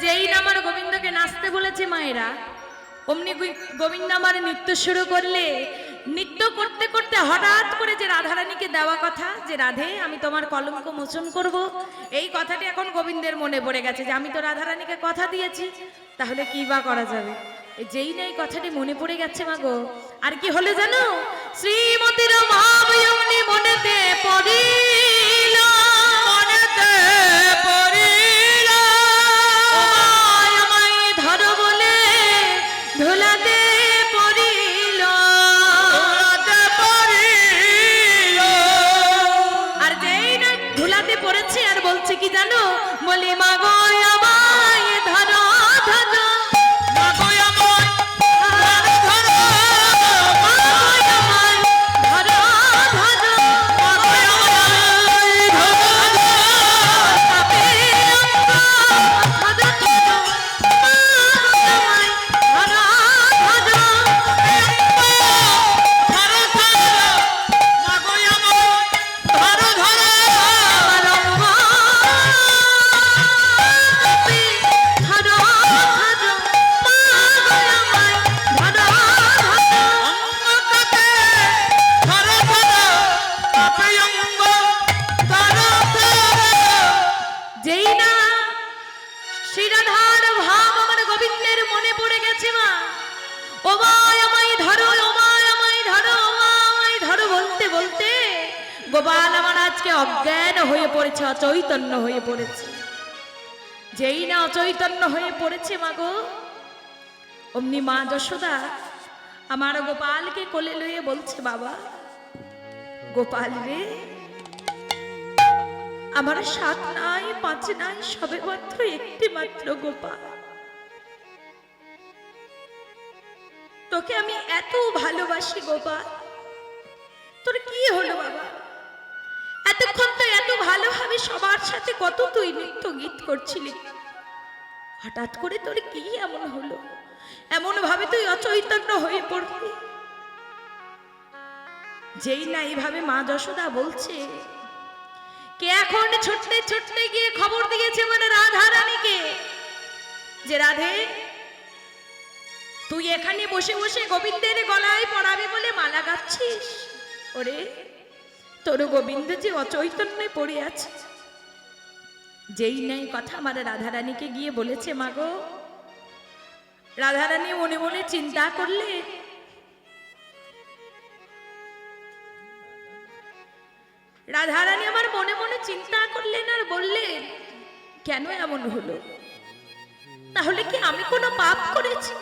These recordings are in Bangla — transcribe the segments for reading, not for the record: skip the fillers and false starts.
যেই না আমার গোবিন্দকে নাচতে বলেছে মায়েরা, অমনি গোবিন্দ আমার নৃত্য শুরু করলে নৃত্য করতে করতে হঠাৎ করে যে রাধারানীকে দেওয়া কথা যে রাধে আমি তোমার কলঙ্ক মোচন করব, এই কথাটি এখন গোবিন্দের মনে পড়ে গেছে যে আমি তো রাধারানীকে কথা দিয়েছি, তাহলে কি বা করা যাবে। যেই না এই কথাটি মনে পড়ে গেছে মা গো, আর কি হলো জানো, শ্রীমতীর মহাবয়মনি মনেতে পড়িল, মনেতে পড়িল আমায় ধরো বলে ধুলাতে পড়িল, আর যেই না ধুলাতে পড়েছে আর বলছে কি জানো, বলি মা গো আমায় ধরো ধরো, গোপাল আমার আজকে অজ্ঞান হয়ে পড়েছে, অচৈতন্য হয়ে পড়েছে। যেই না অচৈতন্য হয়ে পড়েছে মা গো, অমনি মা যশোদা আমার গোপালকে কোলে লইয়ে বলছে, বাবা গোপাল রে, আমার 7 নাই 5 নাই, সবে মাত্র একটি মাত্র গোপাল, তোকে আমি এত ভালোবাসি গোপাল, তোর কি হলো বাবা? এতক্ষণ তো এত ভালোভাবে সবার সাথে কত তুই নৃত্য গীত করছিলি, হঠাৎ করে তোর কি এমন হলো, এমন ভাবে তুই অচৈতন্য হয়ে পড়লি? যেই না এইভাবে মা যশোদা বলছে, কে এখন ছুটতে ছুটতে গিয়ে খবর দিয়েছে মানে রাধা রানীকে, যে রাধে তুই এখানে বসে বসে গোবিন্দের গলায় পরাবি বলে মালা গাচ্ছিস, ওরে তোর গোবিন্দ যে অচৈতন্যে পড়ে আছে। যেই নাই কথা আমার রাধারানীকে গিয়ে বলেছে, মা গো, রাধারানী মনে মনে চিন্তা করলে, রাধারানী আমার মনে মনে চিন্তা করলেন আর বললেন, কেন এমন হলো? তাহলে কি আমি কোনো পাপ করেছি?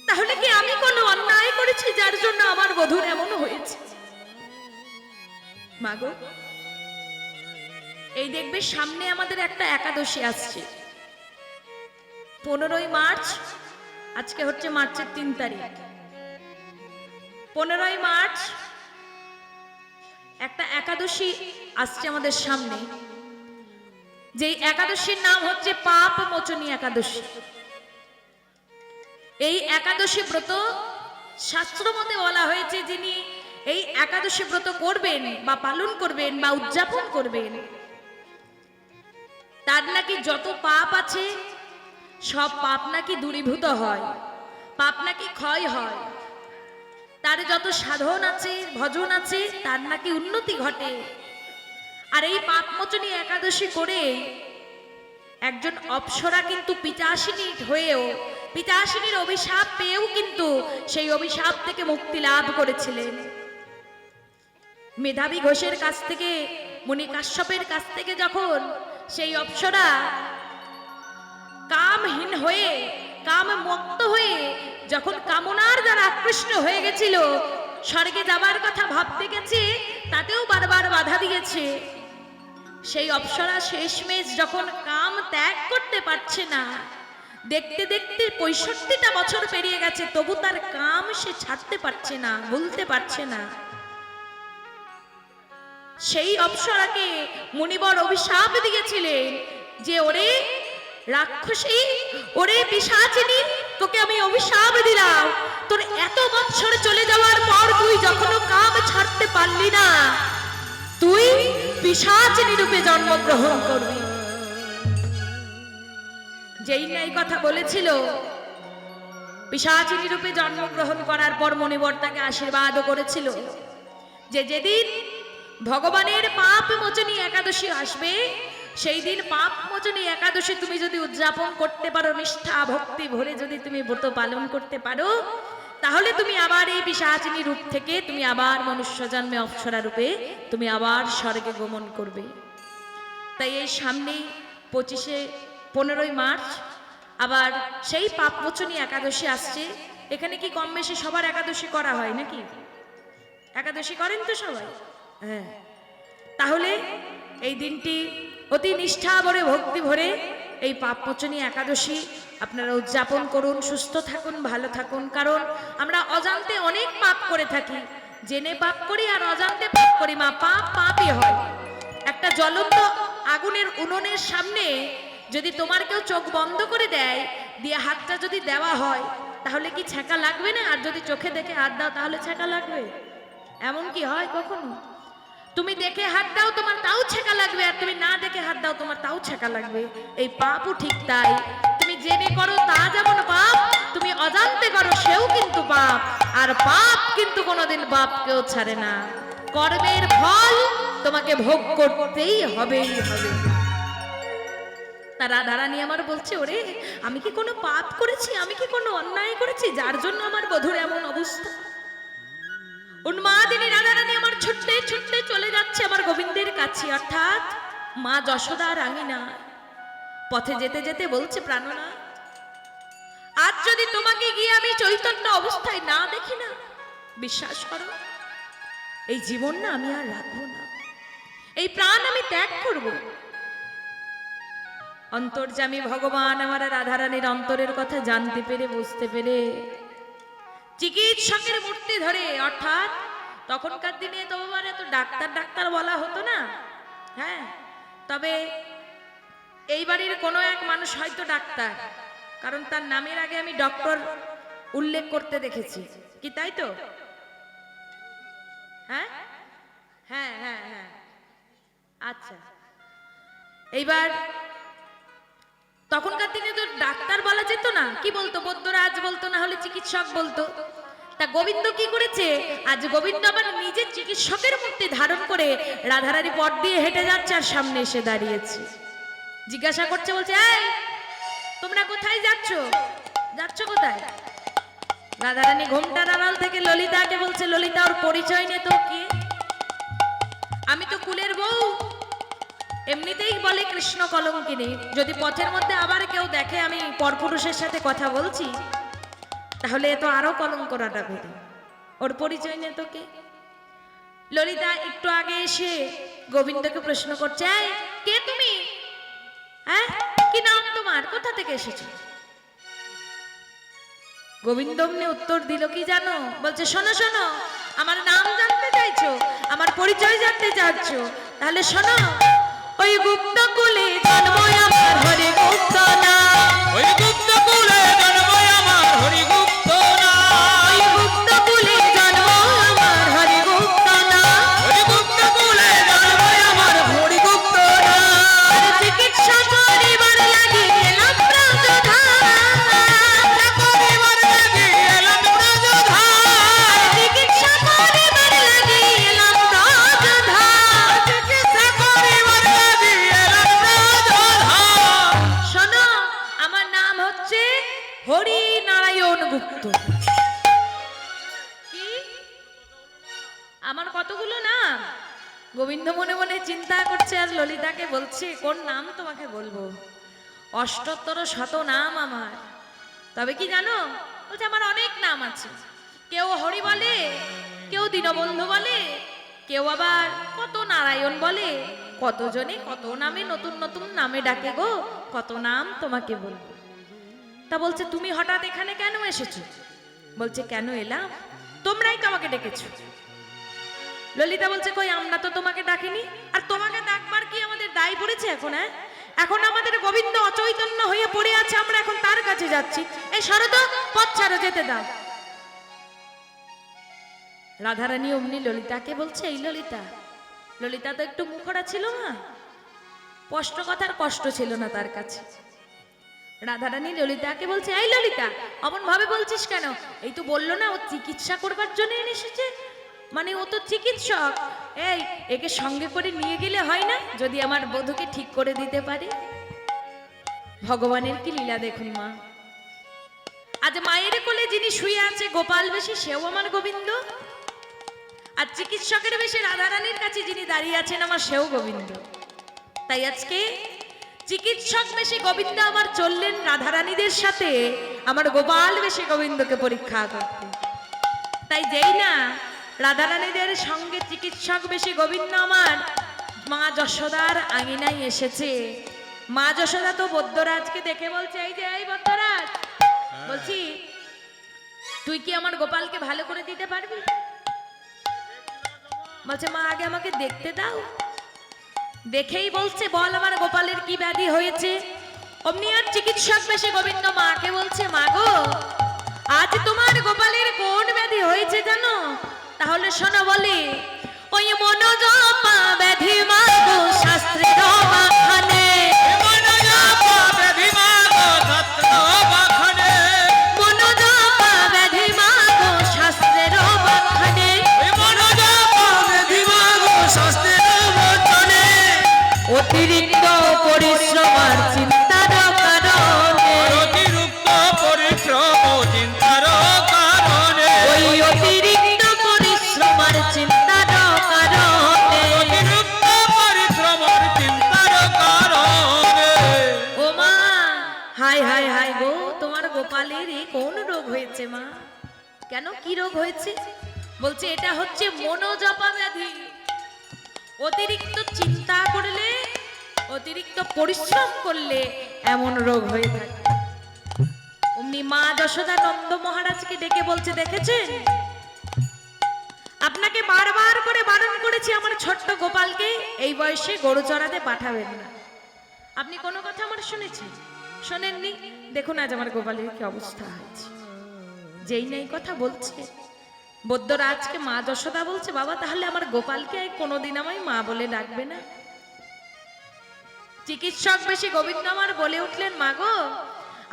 তাহলে কি আমি কোনো অন্যায় করেছি যার জন্য আমার বধূর এমন হয়েছে? মাগো, এই দেখবে সামনে আমাদের একটা একাদশী আসছে, 15ই মার্চ, আজকে হচ্ছে মার্চের 3 তারিখ। 15ই মার্চ একটা একাদশী আসছে আমাদের সামনে, যেই একাদশীর নাম হচ্ছে পাপ মোচনী একাদশী। এই একাদশী ব্রত শাস্ত্র মতে বলা হয়েছে, যিনি এই একাদশী ব্রত করবেন বা পালন করবেন বা উদযাপন করবেন, তার নাকি যত পাপ আছে সব পাপ নাকি দূরীভূত হয়, পাপ নাকি ক্ষয় হয়, তার যত সাধন আছে ভজন আছে তার নাকি উন্নতি ঘটে। আর এই পাপমোচনী একাদশী করে একজন অপ্সরা কিন্তু পিতাসিনী হয়েও, পিতাসিনীর অভিশাপ পেয়েও কিন্তু সেই অভিশাপ থেকে মুক্তি লাভ করেছিলেন। মেধাবী ঘোষের কাছ থেকে, মুনি কাশ্যপের কাছ থেকে যখন সেই অপ্সরা কামহীন হয়ে, কাম মুক্ত হয়ে, যখন কামনার দ্বারা আকৃষ্ট হয়ে গেছিল, স্বর্গে যাবার কথা ভাবতে গেছে, তাতেও বারবার বাধা দিয়েছে। সেই অপ্সরা শেষমেশ যখন কাম ত্যাগ করতে পারছে না, দেখতে দেখতে 65টা বছর পেরিয়ে গেছে, তবু তার কাম সে ছাড়তে পারছে না, ভুলতে পারছে না। সেই অপ্সরাকে মুনিবর অভিশাপ দিয়েছিলেন যে, ওরে রাক্ষসী, ওরে পিশাচিনী, তোকে আমি অভিশাপ দিলাম, তোর এত বছর চলে যাওয়ার পর তুই যখনও কাম ছাড়তে পারলি না, তুই পিশাচিনী রূপে জন্মগ্রহণ করবি। যেই না এই কথা বলেছিল, পিশাচিনী রূপে জন্মগ্রহণ করার পর মণিবর তাকে আশীর্বাদও করেছিল যে যেদিন ভগবানের পাপ মোচনী একাদশী আসবে, সেই দিন পাপ মোচনী একাদশী তুমি যদি উদযাপন করতে পারো, নিষ্ঠা ভক্তি ভরে যদি তুমি ব্রত পালন করতে পারো, তাহলে তুমি আবার এই পিশাচিনী রূপ থেকে তুমি আবার মনুষ্য জন্মে অপ্সরা রূপে তুমি আবার স্বর্গে গমন করবে। তাই এই সামনেই 15ই মার্চ আবার সেই পাপমোচনী একাদশী আসছে। এখানে কি কম বেশি সবার একাদশী করা হয় নাকি? একাদশী করেন তো সবাই? হ্যাঁ। তাহলে এই দিনটি অতি নিষ্ঠা ভরে ভক্তি ভরে এই পাপমোচনী একাদশী আপনারা উদযাপন করুন। সুস্থ থাকুন, ভালো থাকুন। কারণ আমরা অজান্তে অনেক পাপ করে থাকি, জেনে পাপ করি আর অজান্তে পাপ করি। মা পাপ পাপই হয়। একটা জ্বলন্ত আগুনের উনুনের সামনে যদি তোমার কেউ চোখ বন্ধ করে দেয়, দিয়ে হাতটা যদি দেওয়া হয়, তাহলে কি ছ্যাঁকা লাগবে না? আর যদি চোখে দেখে হাত দাও তাহলে ছ্যাঁকা লাগবে? এমন কি হয় কখনো? তুমি দেখে হাত দাও তোমার তাও ছ্যাঁকা লাগবে, আর তুমি না দেখে হাত দাও তোমার তাও ছ্যাঁকা লাগবে। এই পাপও ঠিক তাই। তুমি জেনে করো তা যেমন পাপ, তুমি অজান্তে করো সেও কিন্তু পাপ। আর পাপ কিন্তু কোনোদিন বাপকেও ছাড়ে না। কর্মের ফল তোমাকে ভোগ করতেই হবেই হবে। রাধারানী আমার বলছে, ওরে আমি কি কোনো পাপ করেছি, আমি কি কোনো অন্যায় করেছি যার জন্য আমার বধূর এমন অবস্থা? উন্মাদিনী রাধারানী আমার ছুটতে ছুটতে চলে যাচ্ছে আমার গোবিন্দের কাছে, অর্থাৎ মা যশোদার আঙিনা। পথে যেতে যেতে বলছে, প্রাণনাথ, আজ যদি তোমাকে গিয়ে আমি চৈতন্য অবস্থায় না দেখি না, বিশ্বাস করো এই জীবন না আমি আর রাখবো না, এই প্রাণ আমি ত্যাগ করব। অন্তর্যামী ভগবান আমার রাধারানীর অন্তরের কথা জানতে পেরে, বুঝতে পেরে চিকিৎসকের মূর্তি ধরে, অর্থাৎ তখনকার দিনে তো এত ডাক্তার ডাক্তার বলা হতো না। হ্যাঁ, তবে এই বাড়ির কোনো এক মানুষ হয়তো ডাক্তার, কারণ তার নামের আগে আমি ডক্টর উল্লেখ করতে দেখেছি। কি তাই তো? হ্যাঁ হ্যাঁ হ্যাঁ হ্যাঁ, আচ্ছা। এইবার তখনকার দিনে তো ডাক্তার বলা যেত না, কি বলতো? বৈদ্যরাজ বলতো, না হলে চিকিৎসক বলতো। তা গোবিন্দ কি করেছে, আজ গোবিন্দ আবার নিজের চিকিৎসকের মূর্তি ধারণ করে রাধারানী পথ দিয়ে হেঁটে যাচ্ছে আর সামনে এসে দাঁড়িয়েছে। জিজ্ঞাসা করছে, বলছে, এই তোমরা কোথায় যাচ্ছ? যাচ্ছ কোথায়? রাধারানী ঘোমটার আড়াল থেকে ললিতাকে বলছে, ললিতা ওর পরিচয় নে তো। কি? আমি তো কুলের বউ। এমনিতেই বলে কৃষ্ণ কলঙ্কিনী। যদি পথের মধ্যে আবার কেউ দেখে আমি পরপুরুষের সাথে কথা বলছি, তাহলে এ তো আরো কলঙ্ক রাটাবে। ওর পরিচয় নে তো। কে? ললিতা একটু আগে এসে গোবিন্দকে প্রশ্ন করছে, কে তুমি? হ্যাঁ, কি নাম তোমার? কোথা থেকে এসেছো? গোবিন্দ অমনি উত্তর দিল, কি জানো? বলছে, শোনো শোনো, আমার নাম জানতে চাইছো, আমার পরিচয় জানতে চাচ্ছো, তাহলে শোনো। ওই গুপ্ত কুলে জন্ম আমার হরি গুপ্ত না, ওই গুপ্ত কুলে জন্ম আমার হরি গুপ্ত না, ওই গুপ্ত কুলে জন্ম আমার হরি গুপ্ত না, ওই গুপ্ত কুলে জন্ম আমার হরি গুপ্ত না। চিকিৎসা করিবার লাগি এলাম ব্রজধাম, করিবার লাগি এলাম ব্রজধাম, চিকিৎসা করিবার লাগি এলাম ব্রজধাম, চিকিৎসা করিবার লাগি এলাম ব্রজধাম। শোনো, আমার নাম হচ্ছে হরি নারায়ণ গুপ্ত। কি? আমার কতগুলো নাম? গোবিন্দ মনে মনে চিন্তা করছে আর ললিতাকে বলছে, কোন নাম তোমাকে বলবো? ৭৮ নাম আমার। তবে কি জানো? বলছে, আমার অনেক নাম আছে। কেউ হরি বলে, কেউ দীনবন্ধু বলে, কেউ আবার কত নারায়ণ বলে, কতজনে কত নামে নতুন নতুন নামে ডাকে গো, কত নাম তোমাকে বলবো। তা বলছে, তুমি হঠাৎ এখানে কেন এসেছো? বলছে, কেন এলাম? তোমরাই তো আমাকে ডেকেছো। ললিতা বলছে, কই আমরা তো তোমাকে ডাকিনি, আর তোমাকে ডাকবার কি আমাদের দায় পড়েছে এখন? হ্যাঁ, এখন আমাদের গোবিন্দ অচৈতন্য হয়ে পড়ে আছে, আমরা এখন তার কাছে যাচ্ছি। এই সরো তো, পথ ছাড়ো, যেতে দাও। রাধারানী অমনি ললিতাকে বলছে, এই ললিতা, ললিতা তো একটু মুখরা ছিল না, স্পষ্ট কথার কষ্ট ছিল না তার কাছে। রাধারানী ললিতাকে বলছে, এই ললিতা অমন ভাবে বলছিস কেন? এই তো বললো না ও চিকিৎসা করবার জন্য এসেছে, মানে ও তো চিকিৎসক। এই একে সঙ্গে করে নিয়ে গেলে হয় না, যদি আমার বধূকে ঠিক করে দিতে পারে। ভগবানের কি লীলা দেখুন মা, আজ মায়ের কোলে যিনি শুয়ে আছে গোপাল বেশে সেও আমার গোবিন্দ, আর চিকিৎসকের বেশে রাধারানীর কাছে যিনি দাঁড়িয়ে আছেন আমার সেও গোবিন্দ। তাই আজকে চিকিৎসক বেশে গোবিন্দ আমার চললেন রাধারানীদের সাথে আমার গোপাল বেশে গোবিন্দকে পরীক্ষা করতে। তাই যেই না রাধারানীদের সঙ্গে চিকিৎসক বেশে গোবিন্দ আমার মা যশোদার আঙিনায় এসেছে, মা যশোদা তো বদ্যরাজকে দেখে বলছে, এই যে এই বদ্যরাজ, বলছি তুই কি আমার গোপালকে ভালো করে দিতে পারবি? বলছে মা আগে আমাকে দেখতে দাও। দেখেই বলছে, বল আমার গোপালের কি ব্যাধি হয়েছে। অমনি আর চিকিৎসক বেশে গোবিন্দ মাকে বলছে, মা গো আজ তোমার গোপালের কোন ব্যাধি হয়েছে জানো? তাহলে শোনো বলি, ওই মনোজপা ব্যাধি মা গো শাস্ত্রের বাখানে, মনোজপা ব্যাধি মা গো শাস্ত্রের বাখানে, মনোজপা ব্যাধি মা গো শাস্ত্রের বাখানে, মনোজপা ব্যাধি মা গো শাস্ত্রের বাখানে, অতিরিক্ত পরিশ্রম আর চিন্তার কারণে, অতিরিক্ত পরিশ্রম চিন্তার কারণে, ওই অতিরিক্ত পরিশ্রম আর চিন্তার কারণে, অতিরিক্ত পরিশ্রম আর চিন্তার কারণে। ও মা, হাই হাই হাই গো, তোমার গোপালের এই কোন রোগ হয়েছে মা? কেন, কি রোগ হয়েছে? বলছে এটা হচ্ছে মনোজপা ব্যাধি। অতিরিক্ত চিন্তা করলে, অতিরিক্ত পরিশ্রম করলে এমন রোগ হয়ে থাকে। অমনি মা যশোদা নন্দ মহারাজকে ডেকে বলছে, দেখেছেন আপনাকে বারবার করে বারণ করেছি আমার ছোট্ট গোপালকে এই বয়সে গরু চড়াতে পাঠাবেন না। আপনি কোনো কথা আমার শুনেছেন? শোনেননি। দেখুন আজ আমার গোপালের কি অবস্থা হয়েছে। যেই নাই কথা বলছে, বদ্যরাজকে মা যশোদা বলছে, বাবা তাহলে আমার গোপালকে কোনোদিন আমায় মা বলে ডাকবে না? চিকিৎসক বেশি গোবিন্দ আমার বলে উঠলেন, মা গো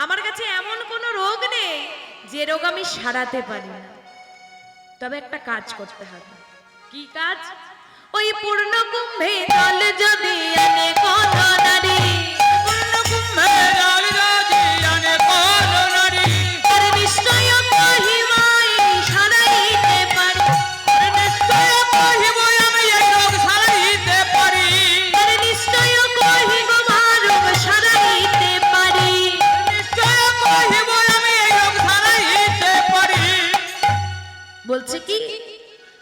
আমার কাছে এমন কোনো রোগ নেই যে রোগ আমি সারাতে পারি না, তবে একটা কাজ করতে হবে। কি কাজ? ওই পূর্ণ কুম্ভে জল যদি আনে কোন নারী, পূর্ণ কুম্ভে জল যদি আনে কোন নারী, আর নিশ্চয় মহিমায় সারাইতে পারি, আর নিশ্চয় মহিমায় আমি এই রোগ সারাইতে পারি, আর নিশ্চয় মহিমা রোগ সারাইতে পারি, নিশ্চয় মহিমায় আমি এই রোগ সারাইতে পারি। বলছে কি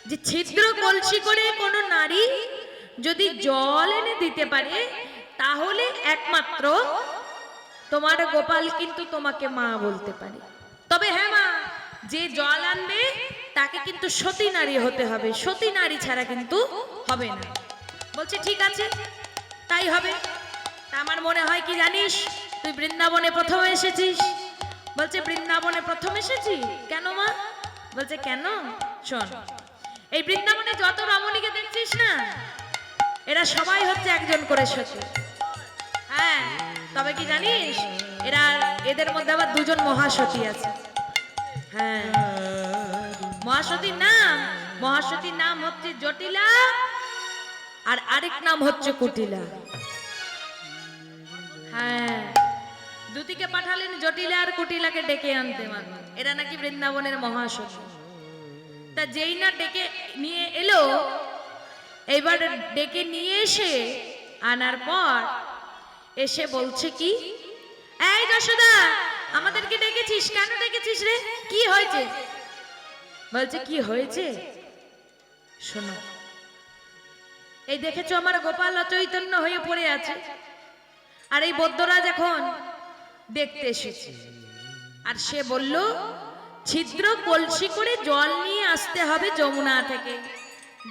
যে ছিদ্র কলসি করে কোনো নারী যদি জল এনে দিতে পারে তাহলে একমাত্র তোমার গোপাল কিন্তু তোমাকে মা বলতে পারে। তবে হ্যাঁ মা, যে জল আনবে তাকে কিন্তু সতী নারী হতে হবে, সতী নারী ছাড়া কিন্তু হবে না। বলছে ঠিক আছে তাই হবে। তা আমার মনে হয় কি জানিস, তুই বৃন্দাবনে প্রথম এসেছিস। বলছে বৃন্দাবনে প্রথম এসেছি। কেন মা? বলছে কেন, শোন, এই বৃন্দাবনে যত রমণীকে দেখছিস না, এরা সবাই হচ্ছে একজন করে সতী। হ্যাঁ, তবে কি জানিস এরা, এদের মধ্যে আবার দুজন মহাসতী আছে। হ্যাঁ, মহাসতীর নাম হচ্ছে জটিলা, আর আরেক নাম হচ্ছে কুটিলা। হ্যাঁ, দুটিকে পাঠালেন জটিলা আর কুটিলাকে ডেকে আনতে। এরা নাকি বৃন্দাবনের মহাসতী। তা যেই না ডেকে নিয়ে এলো, এবার ডেকে নিয়ে এসে আনার পর এসে বলছে কি, এই যশোদা আমাদেরকে ডেকেছিস, কেন ডেকেছিস রে, কি হয়েছে? বলছে কি হয়েছে শোনো, এই দেখেছো আমার গোপাল অচৈতন্য হয়ে পড়ে আছে, আর এই বদ্যরাজ এখন দেখতে এসেছে, আর সে বলল ছিদ্র কলসি করে জল নিয়ে আসতে হবে যমুনা থেকে।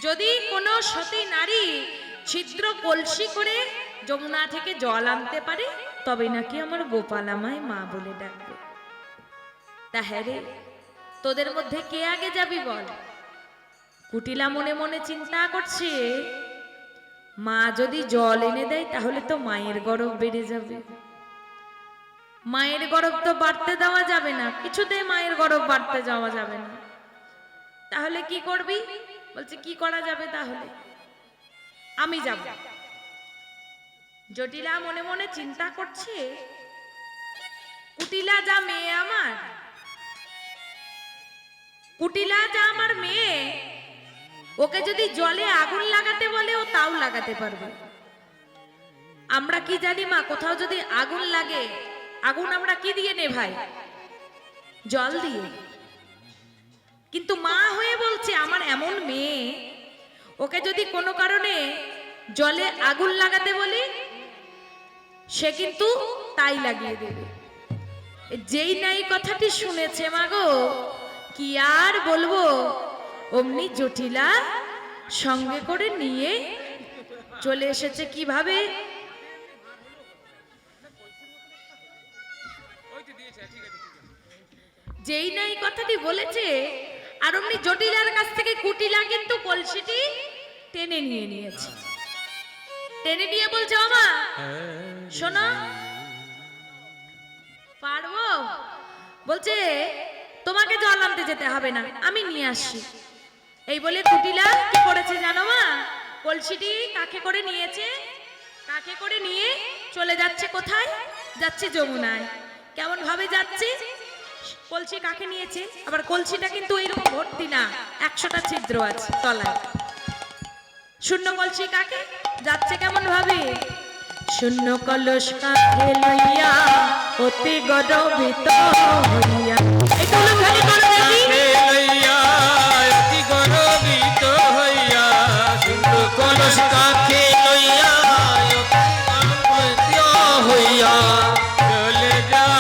যদি কোনো সতী নারী ছিদ্র কলসি করে যমুনা থেকে জল আনতে পারে তবে নাকি আমার গোপাল আমায় মা বলে ডাকবে। তা হ্যাঁ রে, তোদের মধ্যে কে আগে যাবি বল? কুটিলা মনে মনে চিন্তা করছে, মা যদি জল এনে দেয় তাহলে তো মায়ের গরব বেড়ে যাবে। মায়ের গরব তো বাড়তে দেওয়া যাবে না, কিছুতেই মায়ের গরব বাড়তে যাওয়া যাবে না। তাহলে কি করবি? বলছে কি করা যাবে তাহলে? আমি যাব। জটিলা মনে মনে চিন্তা করছে, কুটিলা যা মেয়ে আমার, কুটিলা যা আমার মেয়ে, ওকে যদি জলে আগুন লাগাতে বলে ও তাও লাগাতে পারবে। আমরা কি জানি মা, কোথাও যদি আগুন লাগে, আগুন আমরা কি দিয়ে নেভাই? জল দিয়ে। কিন্তু মা হয়ে বলছে আমার এমন মেয়ে, ওকে যদি কোনো কারণে জলে আগুন লাগাতে বলি সে কিন্তু তাই লাগিয়ে দেবে। যেই নাই কথাটি শুনেছে মাগো, কি আর বলবো, অমনি জটিলা সঙ্গে করে নিয়ে চলে এসেছে। কিভাবে? যেই নাই কথাটি বলেছে আর অমনি জটিলার কাছ থেকে কুটিলা কিন্তু কলসিটি টেনে নিয়ে নিয়েছে। টেনে নিয়ে বলছে ওমা শোনো, পারবো? বলছে তোমাকে জল আনতে যেতে হবে না, আমি নিয়ে আসছি। এই বলে কুটিলা কি করেছে জানো মা? কলসিটি কাকে করে নিয়েছে, কাকে করে নিয়ে চলে যাচ্ছে। কোথায় যাচ্ছে? যমুনায়। কেমন ভাবে যাচ্ছে? কলসি কাকে নিয়েছে? আবার কলসিটা কিন্তু এইরকম ভর্তি না, 100টা ছিদ্র আছে তলায়। শূন্য কলসি কাকে যাচ্ছে কেমন ভাবে? শূন্য কলস কাকে লইয়া অতি গর্বিত হইয়া। এটা হলো খালি করে দেখি লইয়া অতি গর্বিত হইয়া, শূন্য কলস কাকে লইয়া অতি গর্বিত হইয়া চলে যায়।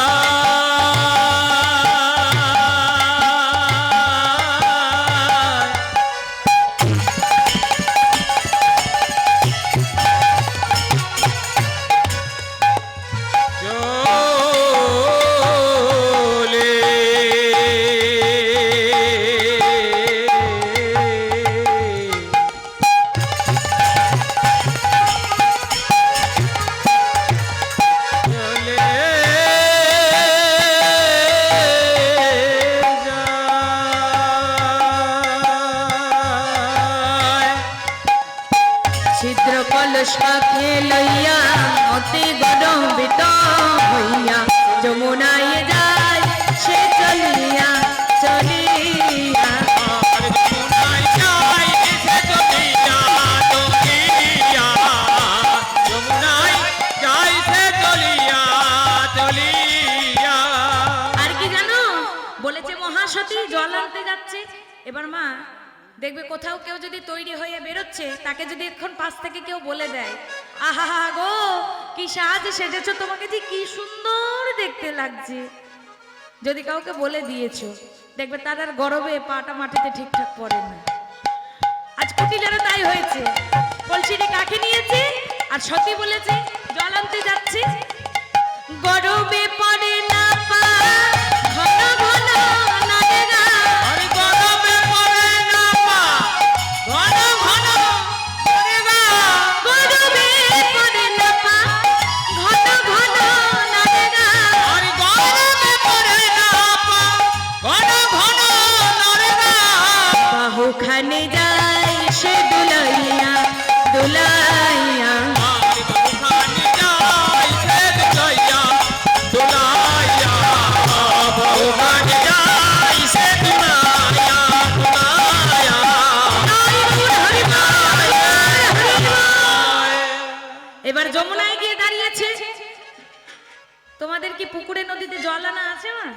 ছিদ্র কলস কাকে লইয়া অতি গর্বিত হইয়া যমুনায় যায় সে চলিয়া চলিয়া। আর কি জানো বলেছে? মহাসতী জল আনতে যাচ্ছে। এবার মা দেখবে কোথাও কেউ যদি তৈরি হয়ে বেরোচ্ছে, তাকে যদি এখন পাশ থেকে কেউ বলে দেয় আহা গো কি সাজে সেজেছো, তোমাকে যে কি সুন্দর দেখতে লাগছে, যদি কাউকে বলে দিয়েছো, দেখবে তার আর গরবে পাটা মাটিতে ঠিকঠাক পড়ে না। আজ কুটিলারও তাই হয়েছে। কলসিটি কাকে নিয়েছে আর সতী বলেছে জল আনতে যাচ্ছে। গরবে পড়ে না পা ঘন ঘন নারে না, গরবে পড়ে না পা ঘন ঘন নারে না, গরবে পড়ে না পা ঘন ঘন নারে না, গরবে পড়ে না পা ঘন ঘন নারে না। বাহুখানে যায় সে দুলাইয়া দুলাইয়া। এবার যমুনায় গিয়ে দাঁড়িয়েছে। তোমাদের কি পুকুরে নদীতে জল আনা আছে? না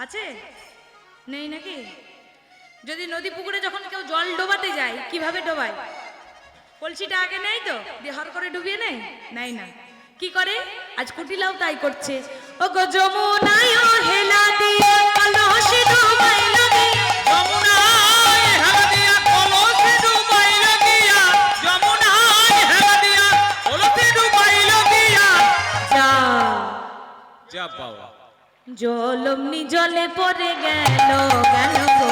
আছে? নেই নাকি? যদি নদী পুকুরে যখন কেউ জল ডোবাতে যায় কিভাবে ডোবায়? কলসিটা আগে নেই তো দিয়ে হর করে ডুবিয়ে নেয়? নাই না। কি করে? আজ কুটিলাও তাই করছে। ও গো যমুনায় হেলা দিয়া কলসি ডুবাইল গিয়া, যমুনায় হেলা দিয়া কলসি ডুবাইল গিয়া, যমুনায় হেলা দিয়া কলসি ডুবাইল গিয়া। যা যা বাবা জল অমনি জলে পড়ে গেল গেল গো।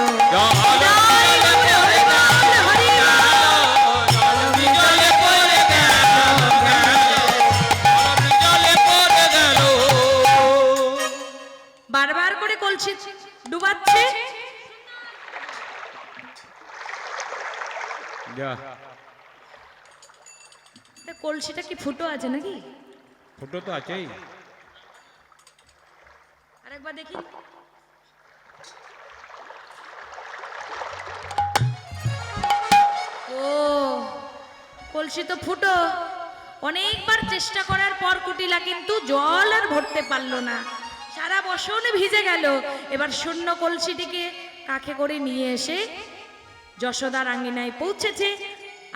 করে কলসি ডুবাচ্ছে। যা তা কলসিটা কি ফুটো আছে নাকি? ফুটো তো আছেই। আরেকবার দেখি। ও কলসি তো ফুটো। অনেকবার চেষ্টা করার পর কুটিলা কিন্তু জল আর ভরতে পারলো না, সারা বসন ভিজে গেল। এবার শূন্য কলসিটিকে কাঁখে করে নিয়ে এসে যশোদার আঙ্গিনায় পৌঁছেছে।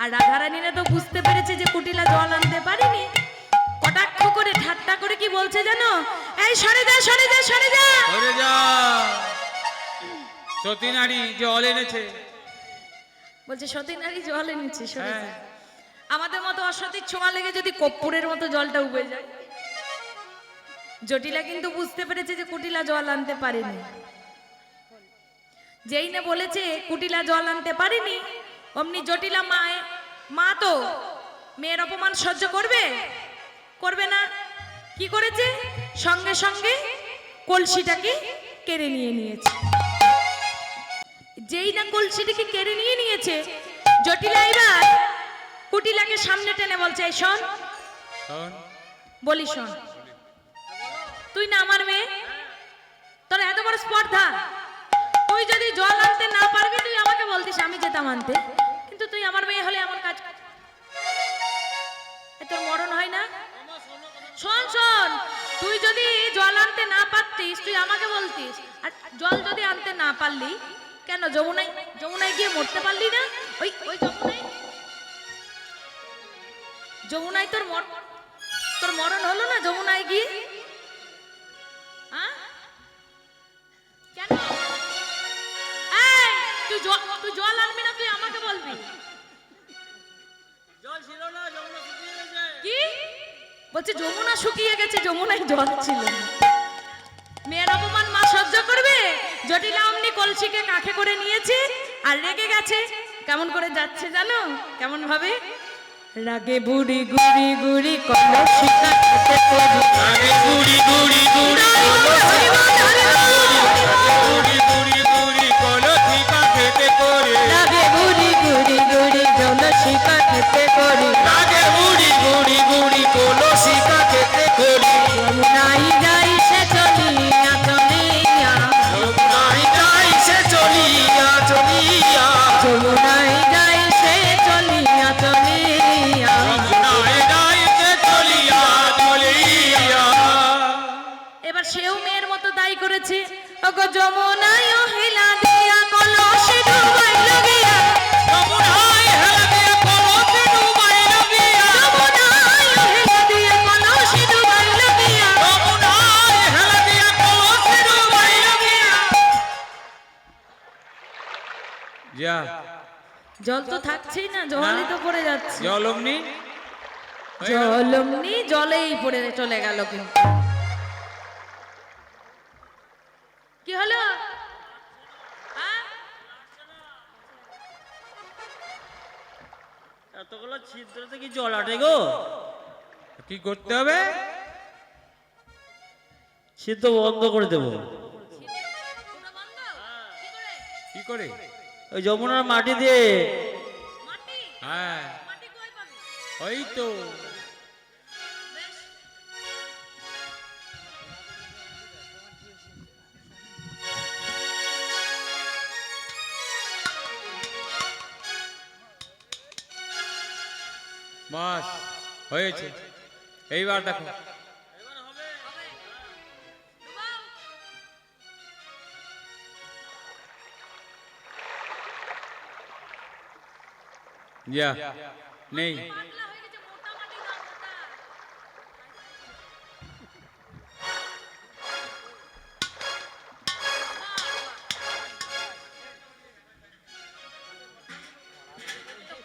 আর রাধারানীরা তো বুঝতে পেরেছে যে কুটিলা জল আনতে পারেনি। কটাক্ষ করে ঠাট্টা করে কি বলছে জানো? এই সরে যা, সরে যা, সরে যা। সরে যা, সতী নারী জল এনেছে। বলছে সতী নারী জল এনেছে, সরে যা। হ্যাঁ। আমাদের মতো অসতীর ছোঁয়া লেগে যদি কর্পূরের মতো জলটা উবে যায়। জটিলা কিন্তু বুঝতে পেরেছে যে কুটিলা জল আনতে পারেনি। যেই না বলেছে কুটিলা জল আনতে পারেনি, অমনি জটিলা মা তো মেয়ের অপমান সহ্য করবে? করবে না। কি করেছে? সঙ্গে সঙ্গে কলসিটাকে কেড়ে নিয়েছে। যেই না কলসিটাকে কেড়ে নিয়েছে, জটিলা এবার কুটিলাকে সামনে টেনে বলছে, এই শোন, বলি শোন, তুই না আমার মেয়ে, তোর এত বড় স্পর্ধা, তুই যদি জল আনতে না পারবি তুই আমাকে বলতিস, আমি যেতাম আনতে, কিন্তু তুই আমার মেয়ে হলে এমন কাজ, তোর মরণ হয় না? শোন শোন, তুই যদি জল আনতে না পারতিস তুই আমাকে বলতিস, আর জল যদি আনতে না পারলি কেন যমুনায় গিয়ে মরতে পারলি না? ওই ওই যমুনায় তোর মরণ হলো না যমুনায় গিয়ে? কেন তুই জল আনবি না, তুই আমাকে বলবি। জল ছিল না, যমুনা শুকিয়ে গেছে। কি বলছে? যমুনা শুকিয়ে গেছে, যমুনায় জল ছিল না। মেয়ের অপমান মা সহ্য করবে? জটিলা অমনি কলসিকে কাঁখে করে নিয়েছে আর রেগে গেছে। কেমন করে যাচ্ছে জানো? কেমন ভাবে? রাগে বুড়ি গুড়ি গুড়ি কলসি কাঁখে করে, আগে গুড়ি গুড়ি গুড়ি গুড়ি গুড়ি গুড়ি কলসি কাঁখেতে করে, রাগে বুড়ি গুড়ি গুড়ি কলসি কাঁখে করে, আগে গুড়ি গুড়ি গুড়ি কলসি কাঁখেতে করে, যমুনায় যাই সে চলিয়া চলিয়া, যমুনায় যাই সে চলিয়া চলিয়া, যমুনায় যাই সে চলিয়া চলিয়া। যমুনায় যাই সে চলিয়া চলিয়া। এবার সেও মেয়ের মতো দায়ী করেছে, ওগো যমুনায় হেলা দিয়া কলসি ডুবাইল গিয়া, যমুনায় হেলা দিয়া কলসি ডুবাইল গিয়া, যমুনায় হেলা দিয়া কলসি ডুবাইল গিয়া, যমুনায় হেলা দিয়া কলসি ডুবাইল গিয়া। যা, জল তো থাকছেই না, জলই তো পড়ে যাচ্ছে। জল অমনি জল অমনি জলেই পড়ে চলে গেল। কিন্তু কি হলো? এতগুলো ছিদ্রতে কি জল আটে গো? কি করতে হবে? ছিদ্র বন্ধ করে দেবো। কি করে? ওই যমুনার মাটি দিয়ে। হ্যাঁ, ওই তো। বাস হয়েছে, এইবার দেখো। যা, নেই।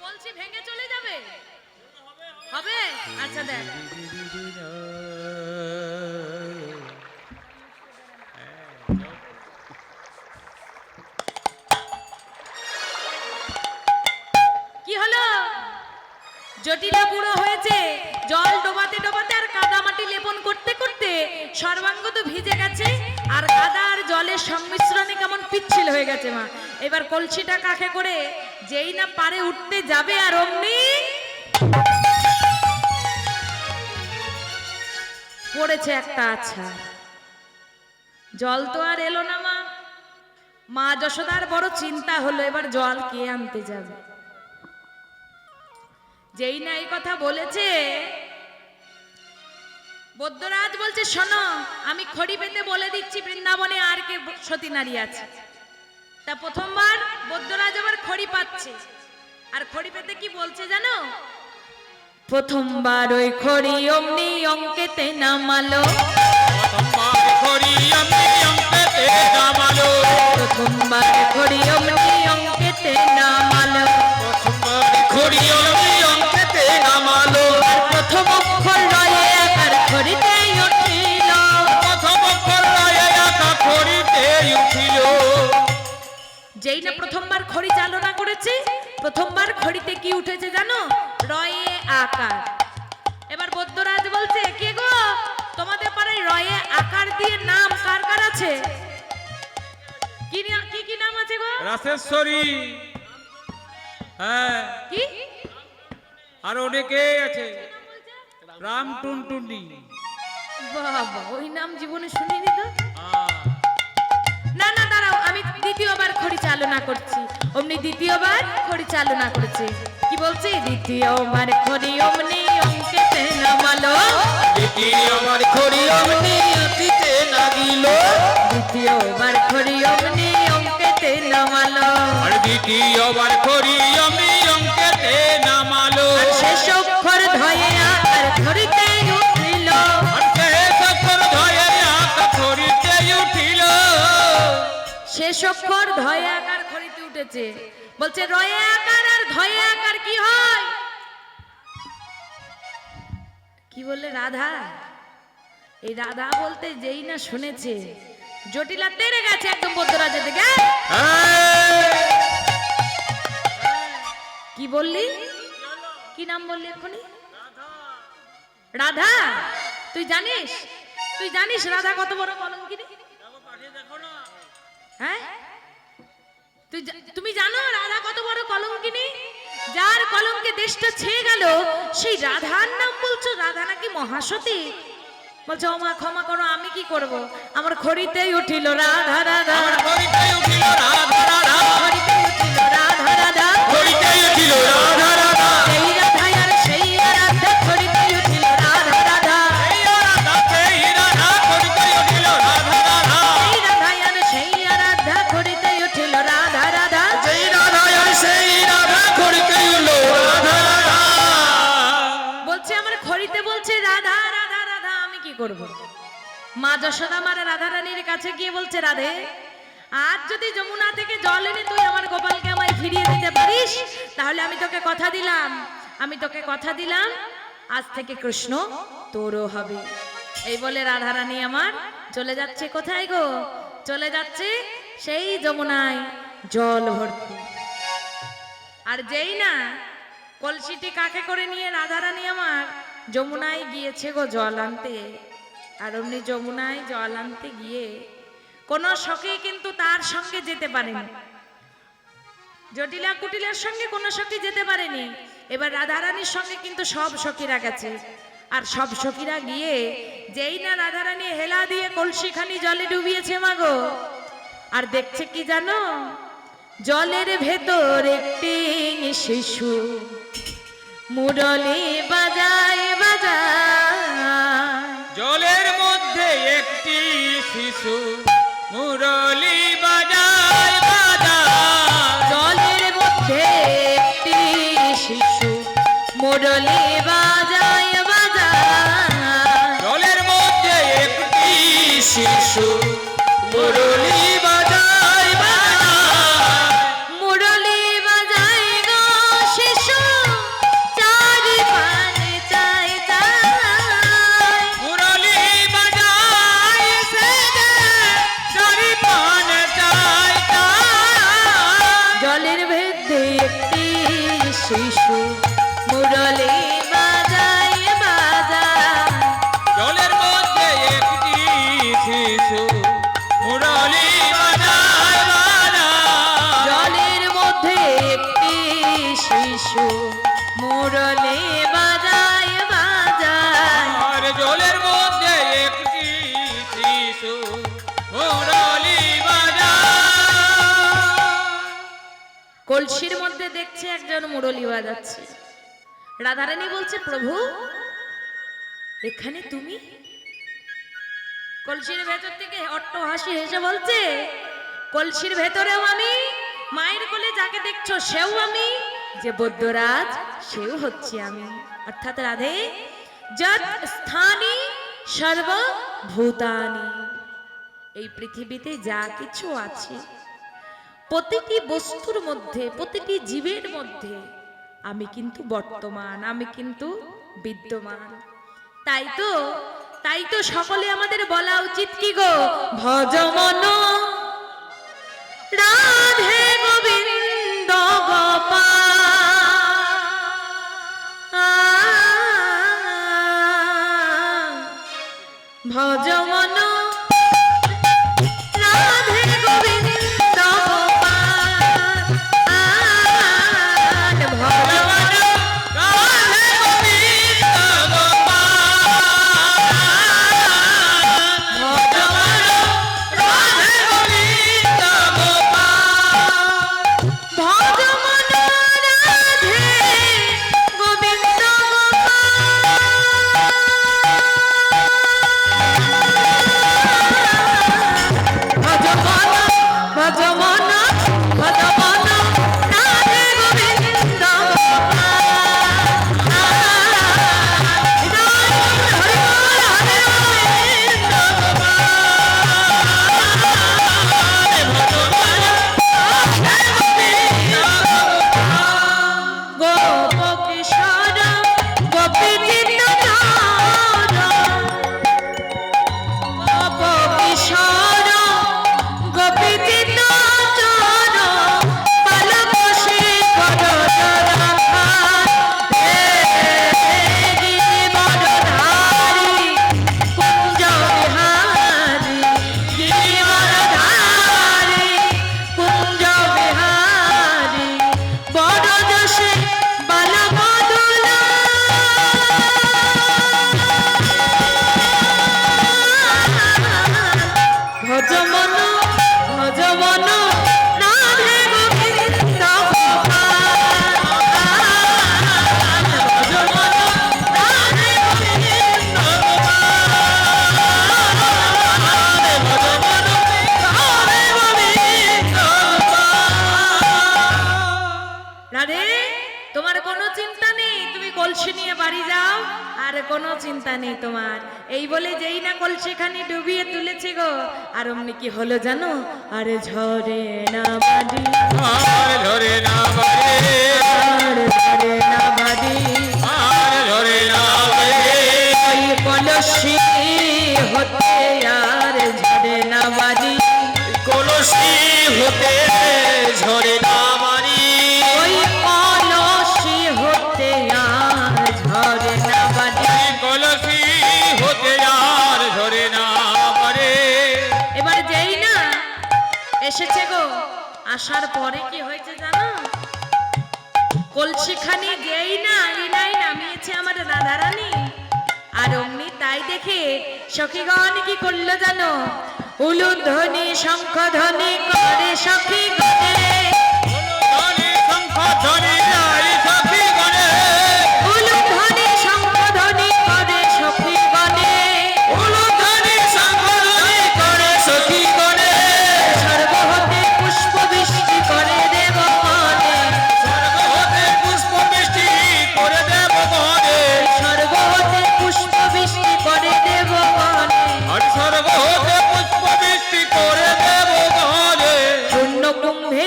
কলসি ভেঙে চলে যাবে? হবে? আচ্ছা দেখ। কি হলো? জটিলা বুড়ো হয়েছে, জল ডোবাতে ডোবাতে আর কাদা মাটি লেপন করতে করতে সর্বাঙ্গ তো ভিজে গেছে আর কাদা আর জলের সংমিশ্রণে কেমন পিচ্ছিল হয়ে গেছে মা। এবার কলসিটা কাকে করে যেই না পারে উঠতে যাবে আর অমনি পড়েছে একটা আচ্ছা। জল তো আর এলো না মা। মা যশোদার বড় চিন্তা হলো, এবার জল কে আনতে যাবে। যেই না এই কথা বলেছে, বৈদ্যরাজ বলছে শোনো, আমি খড়ি পেতে বলে দিচ্ছি বৃন্দাবনে আর কে সতী নারী আছে। তা প্রথমবার বৈদ্যরাজ আবার খড়ি পাচ্ছে, আর খড়ি পেতে কি বলছে জানো? প্রথমবার ওই খড়ি অমনি অঙ্কেতে নামালো, প্রথমবার খড়ি আমি অঙ্কেতে নামালো, প্রথমবার খড়ি অমনি অঙ্কেতে নামালো, প্রথমবার খড়ি আমি অঙ্কেতে নামালো, আর প্রথম অক্ষর রয়ে আকার খড়িতে উঠিল, প্রথম অক্ষর রয়ে আঁকা খড়িতে উঠিল। যেই না প্রথমবার খড়ি চালনা করেছে, প্রথমবার খড়িতে কি উঠেছে জানো? রয়ে আকার। এবার বৈদ্যরাজ বলছে কে গো, তোমাদের পাড়ায় রয়ে আকার দিয়ে নাম কার কার আছে? কি নাম আছে গো? রাসেশ্বরী, হ্যাঁ, কি আর অনেকেই আছে, রাম টুনটুনি। বাবা, ওই নাম জীবনে শুনিনি তো। না না দাঁড়াও, আমি দ্বিতীয়বার খড়ি চালনা করছি। অমনি দ্বিতীয়বার খড়ি চালনা করেছে। কি বলছে? দ্বিতীয়বার খড়ি অমনি অঙ্কেতে নামালো, দ্বিতীয়বার খড়ি অমনি অতীতে নাগিল, দ্বিতীয়বার খড়ি অমনি অঙ্কেতে নামালো, আর দ্বিতীয়বার খড়ি আমি অঙ্কেতে নামালো, আর শেষ অক্ষর ধয়ে আকার খড়িতে উঠিল, আর শেষ অক্ষর ধয়ে আঁকা খড়িতে উঠিল। শেষ অক্ষর ধয়ে আকার খড়িতে উঠেছে। বলছে রয়ে আকার আর ধয়ে আকার কি হয়? কি বললে? রাধা। এই রাধা বলতে যেই না শুনেছে, জটিলা তেড়ে গেছে একদম বৈদ্যরাজের দিকে। কি বললি? কি নাম বললি এক্ষুনি? রাধা। তুই জানিস? তুই জানিস রাধা কত বড় কলঙ্কিনী? হ্যাঁ, তুমি জানো রাধা কত বড় কলঙ্কিনী? যার কলঙ্কে দেশটা ছেয়ে গেল, সেই রাধার নাম বলছো? রাধা নাকি মহাসতী? বলছো ও মা ক্ষমা করো, আমি কি করব? আমার খড়িতেই উঠিল রাধা রাধা, আমার খড়িতে উঠিল রাধা রাধা, খড়িতেই উঠিল রাধা রাধা, খড়িতে উঠিল রাধা রাধা, সেই রাধা আর সেই রাধা, খড়িতেই উঠিল রাধা রাধা, এই রাধা সেই রাধা, খড়িতে উঠিল রাধা রাধা, সেই রাধা আর সেই রাধা, খড়িতেই উঠিল রাধা রাধা। সেই রাধা আর সেই রাধা, খড়িতে উঠিল রাধা রাধা। বলছে আমার খড়িতে বলছে রাধা রাধা রাধা, আমি কি করব? মা যশোদা মারা রাধা রানীর কাছে গিয়ে বলছে রাধে, আজ যদি যমুনা থেকে জল এনে তুই আমার গোপালকে আমায় ফিরিয়ে দিতে পারিস, তাহলে আমি তোকে কথা দিলাম, আমি তোকে কথা দিলাম, আজ থেকে কৃষ্ণ তোরও হবে। এই বলে রাধা রানী আমার চলে যাচ্ছে। কোথায় গো? চলে যাচ্ছে সেই যমুনায় জল ভর্তি। আর যেই না কলসিটি কাকে করে নিয়ে রাধা রানী আমার যমুনায় গিয়েছে গো জল আনতে, আর অমনি যমুনায় জল আনতে গিয়ে কোন সখী কিন্তু তার সঙ্গে যেতে পারেনি। জটিলা কুটিলার সঙ্গে কোন সখী যেতে পারেনি। এবার রাধা রানীর সঙ্গে কিন্তু সব সখীরা গেছে। আর সব সখীরা গিয়ে যেই না রাধা রানী হেলা দিয়ে কলসিখানি জলে ডুবিয়েছে মাগো, আর দেখছে কি জানো? জলের ভেতর একটি শিশু মুরলি বাজায় বাজায়, জলের মধ্যে একটি শিশু মুরলি বাজায় বাজায়, জলের মধ্যে একটি শিশু মুরলি বাজায় বাজায়, জলের মধ্যে একটি শিশু মুরলি বাজায় বাজায়, মুরলি বাজায় গো শিশু চারি পানে চাই চাই, মুরলি বাজায় সে যে চারি পানে চাই চাই, জলের ভেদে একটি শিশু মুরলি বাজায় বাজায়, জলের মধ্যে একটি শিশু মুরলি বাজায় বাজায়। জলের মধ্যে একটি শিশু মুরলি বাজায় বাজায়। আর জলের মধ্যে একটি শিশু মুরলি বাজায়। কলসির মধ্যে দেখছে একজন মুরলি বাজাচ্ছে। রাধারানী বলছে, প্রভু এখানে তুমি? কলসির ভেতর থেকে অট্ট হাসি হেসে বলছে, কলসির ভেতরেও আমি, মায়ের কোলে যাকে দেখছো সেও আমি, যে বৈদ্যরাজ সেও হচ্ছে আমি। অর্থাৎ রাধে, যৎ স্থানি সর্বভূতানি, এই পৃথিবীতে যা কিছু আছে প্রতিটি বস্তুর মধ্যে, প্রতিটি জীবের মধ্যে আমি কিন্তু বর্তমান, আমি কিন্তু বিদ্যমান। তাই তো সকলে আমাদের বলা উচিত কি গো, ভজ মন রাধে গোবিন্দ গোপাল, ভজ মন রাধে গোবিন্দ গোপাল, ভজ মন রাধে গোবিন্দ গোপাল। ভজ মন রাধে গোবিন্দ গোপাল। ভজ মন রাধে গোবিন্দ কলসি নিয়ে বাড়ি যাও, আর কোনো চিন্তা নেই তোমার। এই বলে যেই না কলসিখানি ডুবিয়ে তুলেছে গো, আর অমনি কি হলো জানো, আরে ঝরে না বাড়ি, আর ধরে না বাড়ি, আর ঝরে না বাড়ি, আর ধরে না বাড়ি। ওই কলসি হতে আর ঝরে না বাড়ি, কলসি হতে ঝরে না বাড়ি, ওই কলসি হতে আর ঝরে না বাড়ি। কলসি হতে আর ঝরে না বাড়ি। এবার যেই না এসেছে গো, আসার পরে কি হয়েছে জানো, কলসিখানি যেই না ইনাই নামিয়েছে আমার রাধারানী, আর অমনি তাই দেখে সখীগণ কি করলো জানো, উলুধ্বনি শঙ্খধ্বনি করে সখীগণে, ধ্বনি শঙ্খ ধ্বনি যায় সখী গণে, উলুধ্বনি শঙ্খধ্বনি করে সখীগণে, উলুধ্বনি শঙ্খ ধ্বনি করে সখী গণে, স্বর্গ হতে পুষ্প বৃষ্টি করে দেবগণে, স্বর্গ হতে পুষ্প বৃষ্টি করে দেব গণে, স্বর্গ হতে পুষ্প বৃষ্টি করে দেবগণে, আর স্বর্গ হতে পুষ্প বৃষ্টি করে দেব গণে। শূন্য কুম্ভে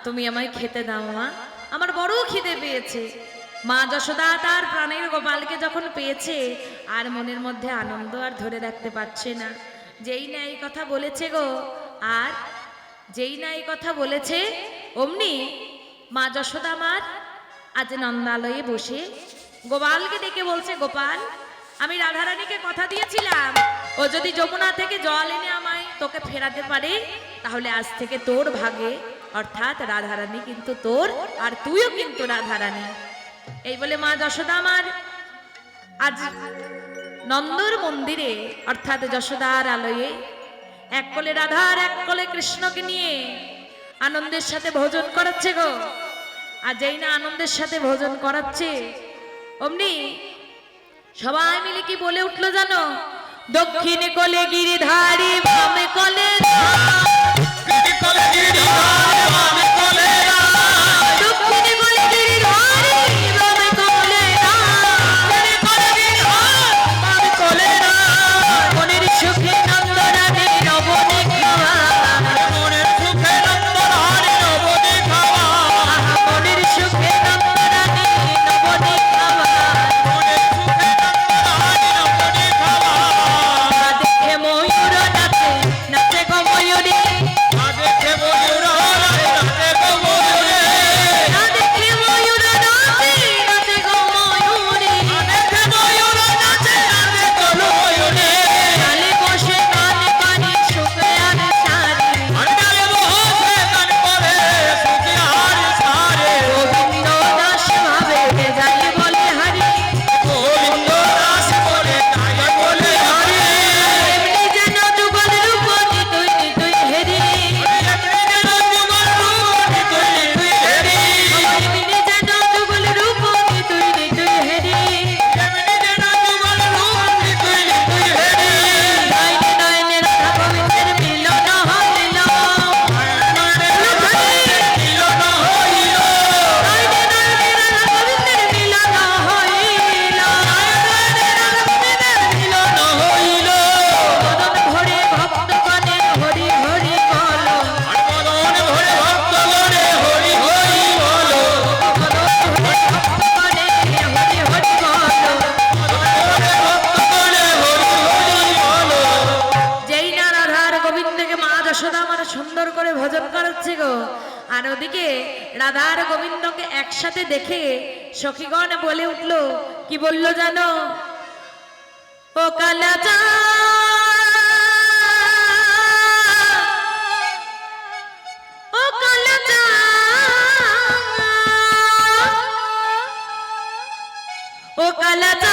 তুমি আমায় খেতে দাও মা, আমার বড় খিদে পেয়েছে। মা যশোদা তার প্রাণের গোপালকে যখন পেয়েছে আর মনের মধ্যে আনন্দ আর ধরে রাখতে পারছে না। যেই না এই কথা বলেছে গো, আর যেই না এই কথা বলেছে অমনি মা যশোদা মার আজ নন্দালয়ে বসে গোপালকে ডেকে বলছে, গোপাল, আমি রাধারানীকে কথা দিয়েছিলাম ও যদি যমুনা থেকে জল এনে আমায় তোকে ফেরাতে পারে তাহলে আজ থেকে তোর ভাগে, অর্থাৎ রাধারানী কিন্তু তোর আর তুইও কিন্তু রাধারানী। এই বলে মা যশোদা আমার আজ নন্দর মন্দিরে অর্থাৎ যশোদার আলয়ে এক কোলে রাধার এক কোলে কৃষ্ণকে নিয়ে আনন্দের সাথে ভোজন করাচ্ছে গো। আর যেই না আনন্দের সাথে ভোজন করাচ্ছে অমনি সবাই মিলে কি বলে উঠলো জানো, দক্ষিণে কোলে গিরিধারী বামে কোলে গিরি কোলে গিরিধারী, বামে কোলে দক্ষিণে কোলে গিরিধারী বামে কোলে গিরি কোলে গিরিধারী, বামে কোলে মনের সুখে নন্দরানী নবনী খাওয়া, মনের সুখে নন্দরানী নবনী খাওয়া, মনের সুখে নন্দরানী নবনী খাওয়া। মনের সুখে নন্দরানী নবনী খাওয়া। না দেখে ময়ূর নাচে নাচে গো ময়ূরী, না দেখে ময়ূর নাচে গো ময়ূরে, না দেখে ময়ূর নাচে নাচে গো ময়ূরী, না দেখে ময়ূর নাচে গো ময়ূরে, ডালে বসে কানে কানে সুখে আনে সারি, আর ডালে বসে গান করে সুখে হার সারে। গোবিন্দ দাস ভাবে যাই বলে হারি, গোবিন্দ দাস বলে তাই বলে হরি, এমনি যেন যুগল রূপনী তুই তুই হেরি, এমনি যেন যুগল রূপনী তুই তুই হেরি, এমনি যেন যুগল রূপনী তুই তুই হেরি, এমনি যেন যুগল রূপনী তুই তুই হেরি। নয়নে নয়নে রাধা গোবিন্দের মিলন হইল, মিলন হইল, নয়নে নয়নে রাধা গোবিন্দের মিলন হইল, মিলন হইল, মদন ভরে ভক্তগণে হরি হরি বল, আর মদন ভরে ভক্তগণে হরি হরি বল, মদন ভরে ভক্তগণে হরি হরি বল। ভক্তগণে হরি হরি বল। যেই না রাধার গোবিন্দকে মা যশোদা আমার সুন্দর করে ভজন করাচ্ছে গো, আর ওদিকে রাধার গোবিন্দকে একসাথে দেখে সখীগণ বলে উঠলো, কি বললো জানো, ও কালাচা ও কালাচা ও কালাচা